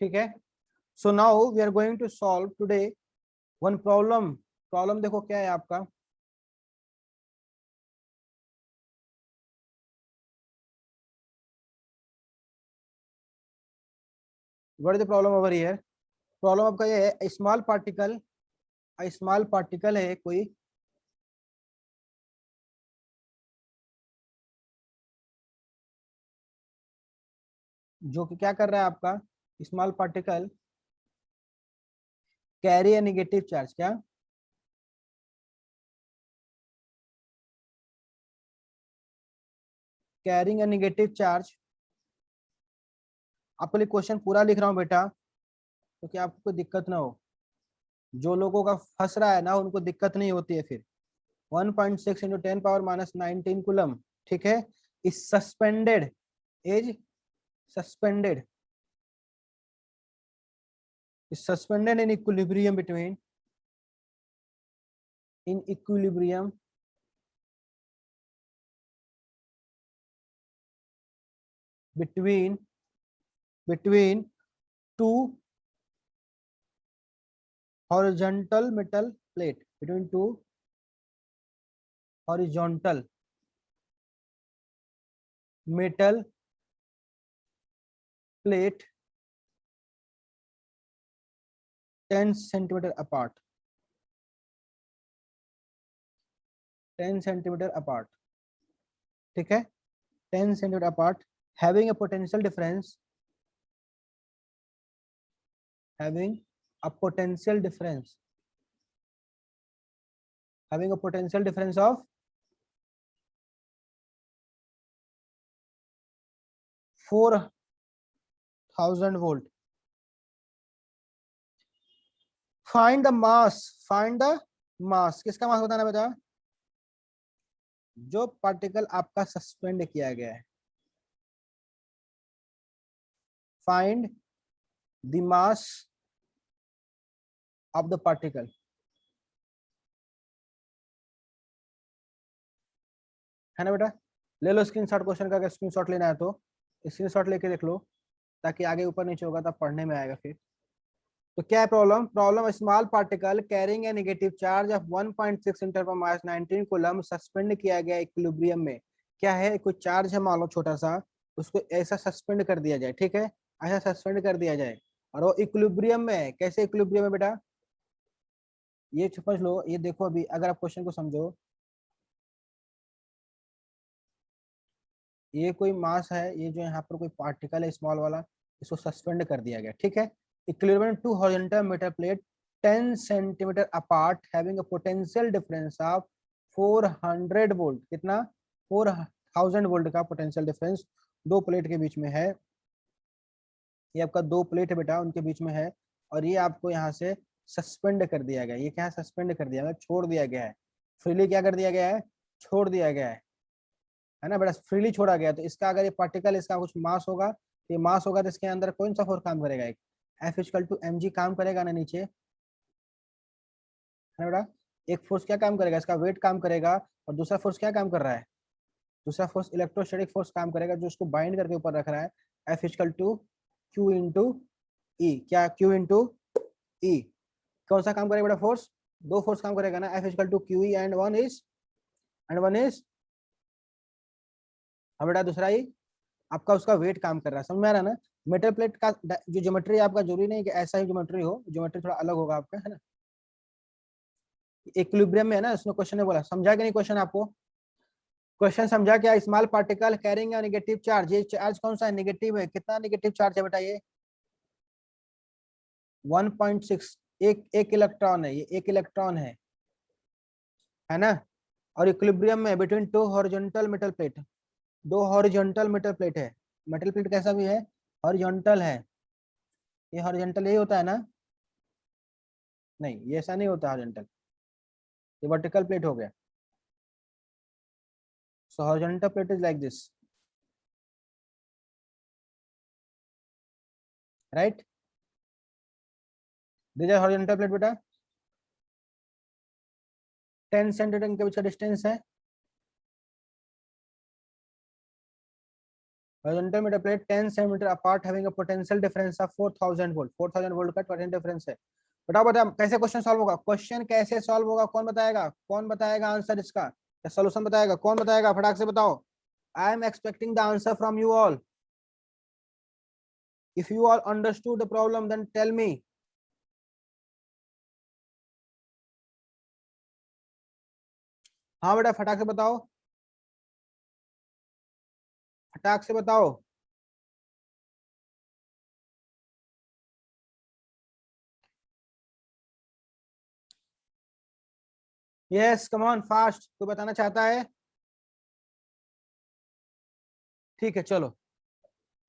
ठीक है। So now we are going to solve today one problem. Problem देखो क्या है आपका, what is the problem over here. Problem आपका ये है, स्मॉल पार्टिकल, स्मॉल पार्टिकल है कोई, जो कि क्या कर रहा है आपका, स्मॉल पार्टिकल कैरी ए नेगेटिव चार्ज, क्या कैरिंग ए नेगेटिव चार्ज। आपके लिए क्वेश्चन पूरा लिख रहा हूँ बेटा, तो कि आपको कोई दिक्कत ना हो। जो लोगों का फंस रहा है ना, उनको दिक्कत नहीं होती है फिर। 1.6 इंटू 10⁻⁻19 कूलम, ठीक है, is suspended, is suspended, is suspended in equilibrium between, in equilibrium between two horizontal metal plate, between two horizontal metal plate 10 centimeter apart, 10 centimeter apart, ठीक है, 10 centimeter apart, having a potential difference, having a potential difference, having a potential difference of 4000 volt. Find the mass, find the mass, किसका मास बताना बेटा, जो particle आपका suspend किया गया है। Find the mass of the particle, है ना बेटा। ले लो स्क्रीनशॉट क्वेश्चन का, अगर स्क्रीनशॉट लेना है तो स्क्रीनशॉट लेके देख लो, ताकि आगे ऊपर नीचे होगा तब पढ़ने में आएगा फिर। तो क्या है problem, problem small particle carrying a negative charge of 1.6 × 10⁻19 coulomb suspend किया गया इक्विलिब्रियम में। क्या है, कोई चार्ज है मान लो छोटा सा, उसको ऐसा सस्पेंड कर दिया जाए, ठीक है, ऐसा सस्पेंड कर दिया जाए, और वो इक्विलिब्रियम में है। कैसे इक्विलिब्रियम है बेटा, ये समझ लो, ये देखो अभी अगर आप क्वेश्चन को समझो, ये कोई मास है, ये जो यहाँ पर कोई पार्टिकल है स्मॉल वाला, इसको सस्पेंड कर दिया गया, ठीक है। Equilibrium two horizontal metal plate 10 centimetre apart having a potential difference of 400 volt, कितना, 4000 वोल्ट का पोटेंशियल डिफरेंस दो प्लेट के बीच में है। ये आपका दो प्लेट है बेटा, उनके बीच में है, और ये आपको यहाँ से सस्पेंड कर दिया गया, ये क्या है, सस्पेंड कर दिया, मतलब छोड़ दिया गया है, फ्रीली क्या कर दिया गया है, छोड़ दिया गया है ना बेटा, फ्रीली छोड़ा गया। तो इसका अगर ये पार्टिकल, इसका कुछ मास होगा, तो ये मास होगा, तो इसके अंदर कौन सा फोर्स काम करेगा, एक F=mg काम करेगा ना नीचे, है ना बेटा। एक फोर्स क्या काम करेगा, इसका वेट काम करेगा, और दूसरा फोर्स क्या काम कर रहा है, दूसरा फोर्स इलेक्ट्रोस्टैटिक फोर्स काम करेगा, जो उसको बाइंड करके ऊपर रख रहा है। F=Q×E, क्या Q×E, कौन सा काम करेगा बेटा, फोर्स, दो फोर्स काम करेगा ना, F=QE एंड वन इज बेटा दूसरा ही आपका उसका वेट काम कर रहा है, समझ में आ रहा है ना। मेटल प्लेट का जो ज्योमेट्री आपका जरूरी नहीं कि ऐसा ही ज्योमेट्री हो, ज्योमेट्री थोड़ा अलग होगा आपका, है ना। इक्विलिब्रियम में है ना, उसने क्वेश्चन ने बोला, समझा कि नहीं क्वेश्चन आपको, क्वेश्चन समझा क्या, small particle carrying negative charge, ये चार्ज कौन सा है, नेगेटिव है, कितना नेगेटिव चार्ज है बेटा, ये 1.6, एक इलेक्ट्रॉन है, ये एक इलेक्ट्रॉन है ना। और इक्विलिब्रियम में between two horizontal metal plate, दो हॉरिजॉन्टल मेटल प्लेट है, मेटल प्लेट कैसा भी है, हॉरिजॉन्टल है, ये हॉरिजॉन्टल यही होता है ना, नहीं ये ऐसा नहीं होता हॉरिजॉन्टल, ये वर्टिकल प्लेट हो गया। सो horizontal plate is like this, right, this is horizontal plate बेटा, 10 सेंटीमीटर के बीच का डिस्टेंस है, horizontal metal plate 10 cm apart having a potential difference of 4000 volt, 4000 volt का potential difference है। बताओ बताओ कैसे क्वेश्चन सॉल्व होगा, क्वेश्चन कैसे सॉल्व होगा, कौन बताएगा, कौन बताएगा आंसर इसका, सोल्यूशन बताएगा, कौन बताएगा, फटाक से बताओ। I am expecting the answer from you all. If you all understood the problem then tell me. हाँ बेटा फटाक से बताओ, फटाक से बताओ। यस कम ऑन फास्ट, कोई बताना चाहता है? ठीक है चलो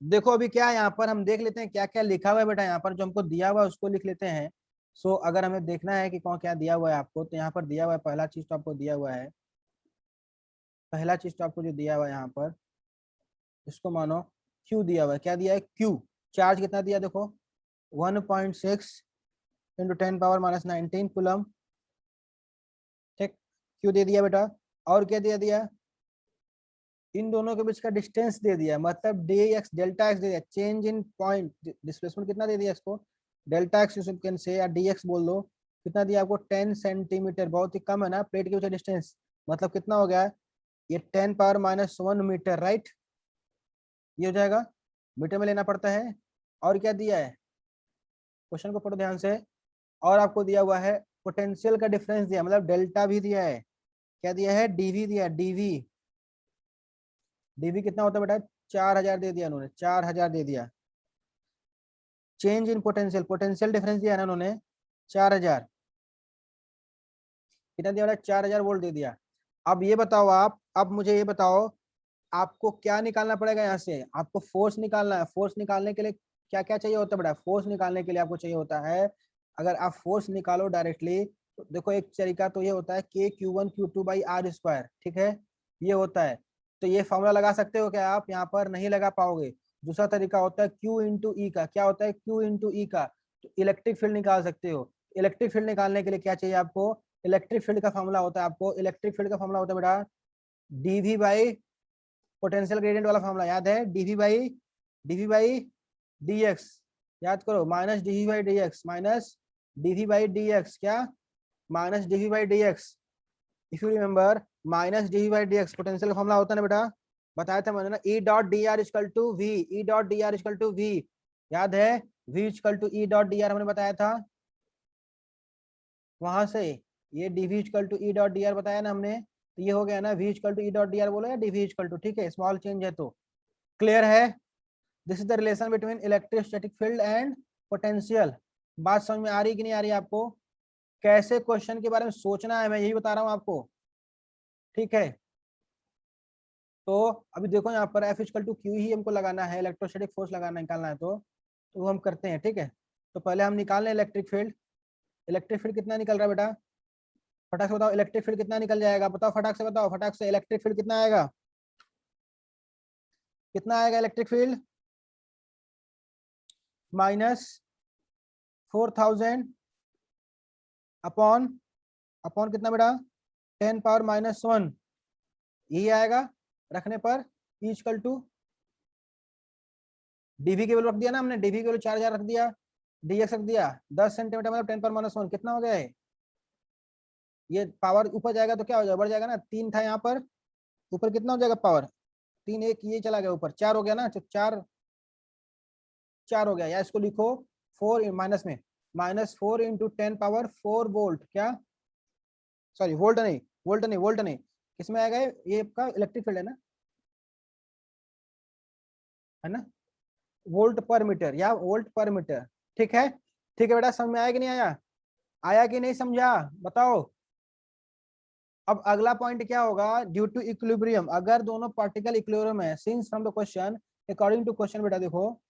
देखो अभी क्या है यहाँ पर, हम देख लेते हैं क्या क्या लिखा हुआ है बेटा, यहाँ पर जो हमको दिया हुआ है उसको लिख लेते हैं। सो अगर हमें देखना है कि कौन क्या दिया हुआ है आपको, तो यहाँ पर दिया हुआ है पहला चीज तो आपको दिया हुआ है, पहला चीज तो आपको जो दिया हुआ है यहाँ पर, इसको मानो क्यू दिया हुआ है, क्या दिया है क्यू, चार्ज कितना दिया देखो 1.6 इंटू 10⁻⁻19 कूलम, ठीक, क्यू दे दिया बेटा। और क्या दिया दिया, इन दोनों के बीच का डिस्टेंस दे दिया, मतलब डी एक्स डेल्टा एक्स दे दिया, चेंज इन पॉइंट डिस्प्लेसमेंट कितना दे दिया इसको, delta x you can say या डी एक्स बोल दो, कितना दिया आपको 10 सेंटीमीटर, बहुत ही कम है ना, प्लेट के बीच डिस्टेंस, मतलब कितना हो गया ये 10⁻⁻1 मीटर, राइट, ये हो जाएगा, मीटर में लेना पड़ता है। और क्या दिया है, क्वेश्चन को पढ़ो ध्यान से, और आपको दिया हुआ है पोटेंशियल का डिफरेंस दिया, मतलब डेल्टा भी दिया है, क्या दिया है डीवी दिया, डीवी, डीवी कितना होता है बेटा 4000 दे दिया उन्होंने, 4000 दे दिया। Change in potential, potential difference दिया ना उन्होंने 4000, कितना दिया बेटा 4000 वोल्ट दे दिया। अब ये बताओ आप, अब मुझे ये बताओ आपको क्या निकालना पड़ेगा यहाँ से, आपको फोर्स निकालना है, फोर्स निकालने के लिए क्या क्या चाहिए होता है बेटा, फोर्स निकालने के लिए आपको चाहिए होता है, अगर आप फोर्स निकालो डायरेक्टली तो देखो एक तरीका तो ये होता है के Q1 Q2/R², ठीक है, ये होता है, तो ये फॉर्मूला लगा सकते हो क्या आप, यहाँ पर नहीं लगा पाओगे। दूसरा तरीका होता है Q इंटू ई का, क्या होता है Q इंटू ई का, तो इलेक्ट्रिक फील्ड निकाल सकते हो। इलेक्ट्रिक फील्ड निकालने के लिए क्या चाहिए आपको, इलेक्ट्रिक फील्ड का फॉर्मूला होता है, आपको इलेक्ट्रिक फील्ड का फॉर्मूला होता है बेटा डीवी बाई पोटेंशियल ग्रेडियंट वाला फॉर्मूला याद है, डीवी बाई डीएक्स, याद करो, minus D V by D X, minus D V by D X, क्या minus D V by D X, if you remember minus D V by D X potential का फॉर्मूला होता है ना बेटा, बताया था मैंने ना, E dot D R equal to V, E dot D R equal to V, याद है, V equal to E dot D are हमने बताया था वहां से, ये DV equal to E dot D R बताया ना हमने, तो ये हो गया ना V equal to E dot D R बोलो या डीवी इक्वल टू, ठीक है, स्मॉल चेंज है तो क्लियर है। This is the relation between electrostatic field and potential. बात समझ में आ रही कि नहीं आ रही आपको, कैसे क्वेश्चन के बारे में सोचना है मैं यही बता रहा हूँ आपको, ठीक है। तो अभी देखो यहाँ पर एफ इक्वल टू क्यू ही हमको लगाना है, इलेक्ट्रोस्टैटिक फोर्स लगाना निकालना है, तो वो हम करते हैं, ठीक है। तो पहले हम निकाल लें इलेक्ट्रिक फील्ड, इलेक्ट्रिक फील्ड कितना निकल रहा है बेटा, फटाक से बताओ इलेक्ट्रिक फील्ड कितना निकल जाएगा, बताओ फटाक से बताओ, फटाक से इलेक्ट्रिक फील्ड कितना आएगा, कितना आएगा electric field, minus 4000 upon, upon कितना बेटा 10⁻⁻1, यही आएगा, रखने पर इक्वल टू डीवी के वैल्यू रख दिया ना हमने, डीवी के वैल्यू 4000 रख दिया, डीएक्स रख दिया 10 सेंटीमीटर, मतलब 10⁻⁻1 कितना हो गया है, ये पावर ऊपर जाएगा तो क्या हो जाएगा, बढ़ जाएगा ना, 3 था यहाँ पर, ऊपर कितना हो जाएगा पावर, 3 एक ये चला गया ऊपर, 4 हो गया ना, तो 4 4 हो गया, या इसको लिखो 4 माइनस में, -4 इंटू 10⁻4 वोल्ट, क्या सॉरी वोल्ट नहीं, वोल्ट नहीं, वोल्ट नहीं, किसमें आएगा ये आपका इलेक्ट्रिक फील्ड है ना, वोल्ट पर मीटर या वोल्ट पर मीटर, ठीक है, ठीक है बेटा, समझ में आया कि नहीं आया, आया कि नहीं समझा बताओ। अब अगला पॉइंट क्या होगा, ड्यू टू इक्विलिब्रियम, अगर दोनों पार्टिकल इक्विलिब्रियम है, since from the question according to question बेटा देखो,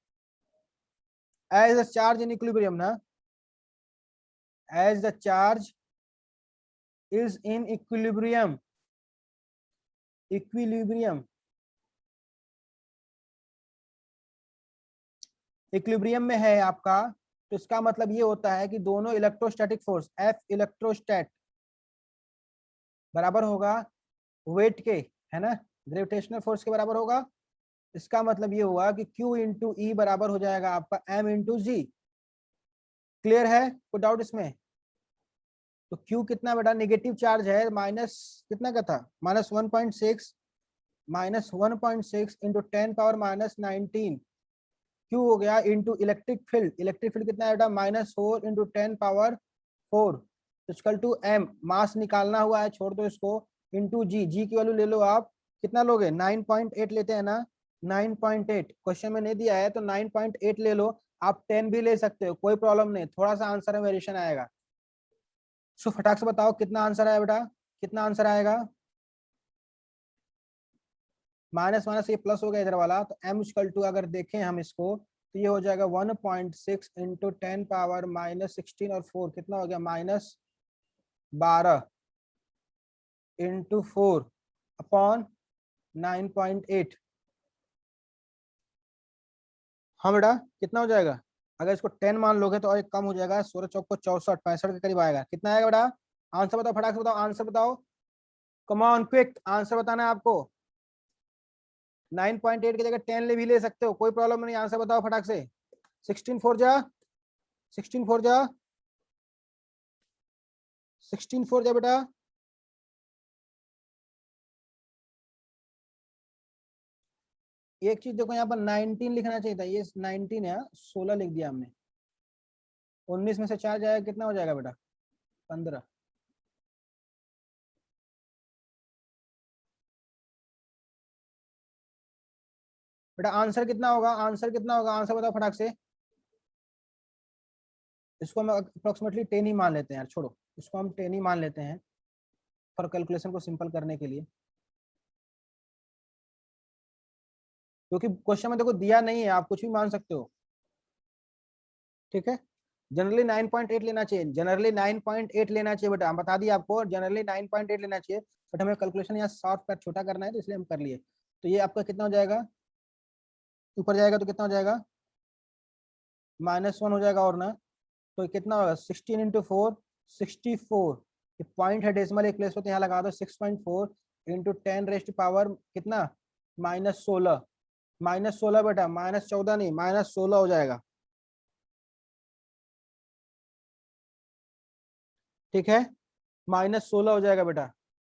as the charge in equilibrium ना, as the charge is in equilibrium, equilibrium, equilibrium में है आपका, तो इसका मतलब ये होता है कि दोनों इलेक्ट्रोस्टैटिक फोर्स एफ इलेक्ट्रोस्टैट बराबर होगा वेट के, है ना, ग्रेविटेशनल फोर्स के बराबर होगा, इसका मतलब ये हुआ कि Q इंटू ई बराबर हो जाएगा आपका M इंटू जी। क्लियर है, कोई डाउट इसमें? तो Q कितना बेटा नेगेटिव चार्ज है, माइनस कितना का था, -1.6, -1.6 इंटू 10⁻19 Q हो गया into electric field. Electric field कितना है बेटा, -4 इंटू 10⁻4 इक्वल टू M। मास निकालना हुआ है, छोड़ दो इसको, इंटू जी। जी की वैल्यू ले लो आप, कितना लोगे, 9.8 लेते हैं ना, 9.8 क्वेश्चन में नहीं दिया है तो 9.8 ले लो, आप 10 भी ले सकते हो, कोई प्रॉब्लम नहीं, थोड़ा सा आंसर में वेरिएशन आएगा। सो फटाक से बताओ कितना आंसर आया बेटा, कितना आंसर आएगा? माइनस माइनस ये प्लस हो गया इधर वाला, तो m इक्वल टू अगर देखें हम इसको तो ये हो जाएगा 1.6 इंटू 10⁻16 और 4 कितना हो गया, -12 इंटू 4 अपॉन 9.8। हाँ बेटा कितना हो जाएगा, अगर इसको 10 मान लोगे तो और एक कम हो जाएगा, 16 चौक को 64, 65 के करीब आएगा। कितना आएगा बेटा, आंसर बताओ, फटाक से बताओ, आंसर बताओ, कम ऑन क्विक, आंसर बताना है आपको। 9.8 की जगह 10 भी ले सकते हो, कोई प्रॉब्लम नहीं, आंसर बताओ फटाक से। 16 4 जा, 16 4 जा, 16 4 जा बेटा। एक चीज देखो, यहाँ पर 19 लिखना चाहिए था, ये 19 है, 16 लिख दिया हमने। 19 में से 4 जाएगा, कितना हो जाएगा बेटा, 15। बेटा आंसर कितना होगा, आंसर कितना होगा, आंसर बताओ फटाक से। इसको हम अप्रोक्सीमेटली 10 ही मान लेते हैं यार, छोड़ो, इसको हम 10 ही मान लेते हैं फॉर कैलकुलेशन को सिंपल करने के लिए, क्योंकि क्वेश्चन में देखो दिया नहीं है, आप कुछ भी मान सकते हो, ठीक है। जनरली 9.8 लेना चाहिए, जनरली 9.8 लेना चाहिए बेटा, हम बता दिए आपको, जनरली 9.8 लेना चाहिए, बट हमें कैलकुलेशन यहाँ शॉर्ट कर छोटा करना है तो इसलिए हम कर लिए। तो ये आपका कितना हो जाएगा, ऊपर जाएगा तो कितना हो जाएगा, -1 हो जाएगा, और ना तो कितना होगा, 16 इंटू 4 64। ये पॉइंट है, डेसिमल एक प्लेस पे, तो यहाँ लगा दो 6.4 इंटू 10 रेस्ट पावर कितना, -16, -16 बेटा, -14 नहीं, -16 हो जाएगा, ठीक है, -16 हो जाएगा बेटा,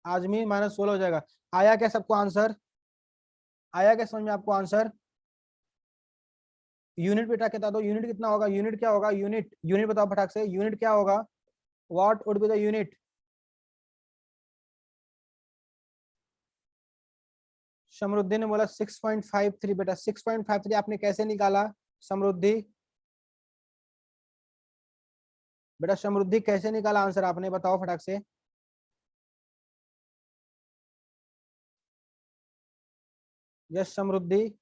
आजमी -16 हो जाएगा। आया क्या सबको आंसर, आया क्या समझ में आपको आंसर? यूनिट बेटा बता दो, यूनिट कितना होगा, यूनिट क्या होगा, यूनिट, यूनिट बताओ फटाक से, यूनिट क्या होगा, what would be the unit? Samruddhi ने बोला 6.53 बेटा, 6.53 आपने कैसे निकाला समरुद्धि, बेटा समरुद्धि कैसे निकाला आंसर आपने, बताओ फटाक से। Yes Samruddhi,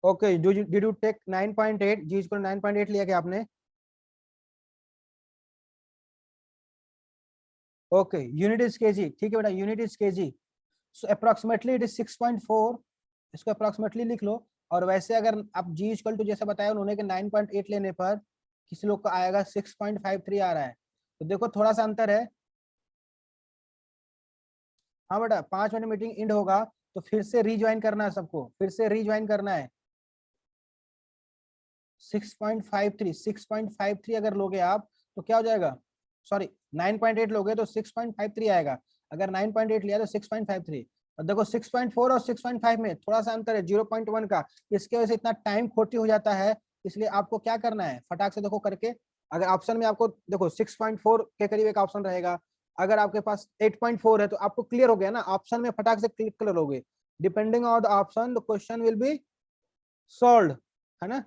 okay, did you take 9.8, G को 9.8 लिया क्या आपने? ओके, यूनिट इज केजी, ठीक है बेटा, unit is KG, so approximately it is 6.4, इसको अप्रोक्सीमेटली लिख लो। और वैसे अगर आप जी इक्वल टू जैसे बताया उन्होंने कि 9.8 लेने पर किसी लोग का आएगा 6.53 आ रहा है, तो देखो थोड़ा सा अंतर है। हाँ बेटा 5 मिनट मीटिंग इंड होगा तो फिर से रीज्वाइन करना है सबको, फिर से रीज्वाइन करना है। 6.53, 6.53 अगर लोगे आप तो क्या हो जाएगा, सॉरी 9.8 लोगे तो 6.53 आएगा, अगर 9.8 लिया तो 6.53। और देखो 6.4 और 6.5 में थोड़ा सा अंतर है 0.1 का, इसके वजह से इतना टाइम खोटी हो जाता है। इसलिए आपको क्या करना है, फटाक से देखो करके, अगर ऑप्शन में आपको देखो 6.4 के करीब एक ऑप्शन रहेगा, अगर आपके पास 8.4 है तो आपको क्लियर हो गया ना, ऑप्शन में फटाक से क्लिक कर लोगे, depending on the option the question will be solve, है ना।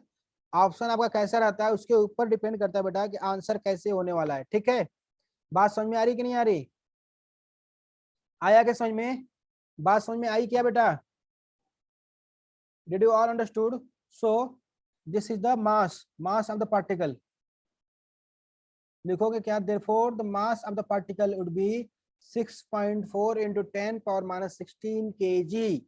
ऑप्शन आपका कैसा रहता है उसके ऊपर डिपेंड करता है बेटा कि आंसर कैसे होने वाला है, ठीक है। बात समझ में आ रही कि नहीं आ रही, आया क्या समझ में, बात समझ में आई क्या बेटा, did you all understood? So this is the mass, mass of the particle, लिखोगे क्या, therefore the mass of the particle would be 6.4 into 10⁻16 kg।